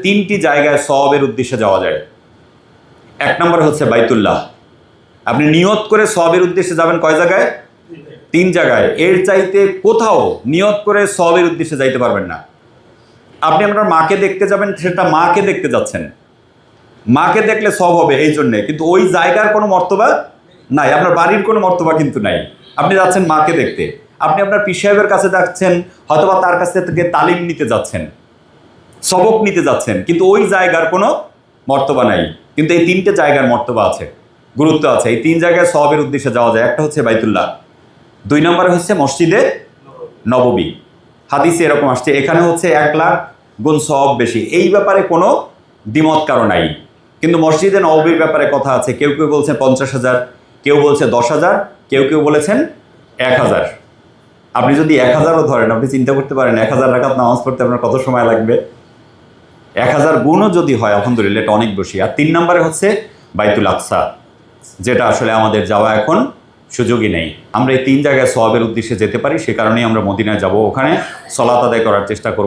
তিনটি জায়গায় সওয়াবের উদ্দেশ্যে যাওয়া যায়। এক নম্বর হচ্ছে বাইতুল্লাহ। আপনি নিয়ত করে সওয়াবের উদ্দেশ্যে যাবেন কয় জায়গায়? তিন জায়গায়। এর চাইতে কোথাও নিয়ত করে সওয়াবের উদ্দেশ্যে যাইতে পারবেন না। আপনি আপনার মাকে দেখতে যাবেন, সেটা মাকে দেখতে যাচ্ছেন, মাকে দেখলে সওয়াব হবে এই জন্যে, কিন্তু ওই জায়গার কোনো মর্তবা নাই, আপনার বাড়ির কোনো মর্তবা কিন্তু নাই। আপনি যাচ্ছেন মাকে দেখতে, আপনি আপনার পীর সাহেবের কাছে যাচ্ছেন, হয়তোবা তার কাছ থেকে তালিম নিতে যাচ্ছেন, সবক নিতে যাচ্ছেন, কিন্তু ওই জায়গার কোনো মর্তবা নাই। কিন্তু এই তিনটে জায়গার মর্তবা আছে, গুরুত্ব আছে। এই তিন জায়গায় সওয়াবের উদ্দেশ্যে যাওয়া যায়। একটা হচ্ছে বাইতুল্লাহ, দুই নম্বরে হচ্ছে মসজিদে নববী। হাদিসে এরকম আসছে, এখানে হচ্ছে 1 লাখ গুণ সওয়াব বেশি। এই ব্যাপারে কোনো দ্বিমত কারো নাই। কিন্তু মসজিদে নববীর ব্যাপারে কথা আছে। কেউ কেউ বলছেন 50,000, কেউ বলছে 10,000, কেউ কেউ বলেছেন 1,000। আপনি যদি 1,000ও ধরেন, আপনি চিন্তা করতে পারেন 1,000 রাকাত নামাজ পড়তে আপনার কত সময় লাগবে। 1,000 গুণও যদি হয় আলহামদুলিল্লাহ, এটা অনেক বেশি। আর 3 নম্বরে হচ্ছে বাইতুল আকসা, যেটা আসলে আমাদের যাওয়া এখন সুযোগই নেই। আমরা এই 3 জায়গায় সওয়াবের উদ্দেশ্যে যেতে পারি, সে কারণেই আমরা মদিনায় যাব, ওখানে সালাত আদায় করার চেষ্টা করব।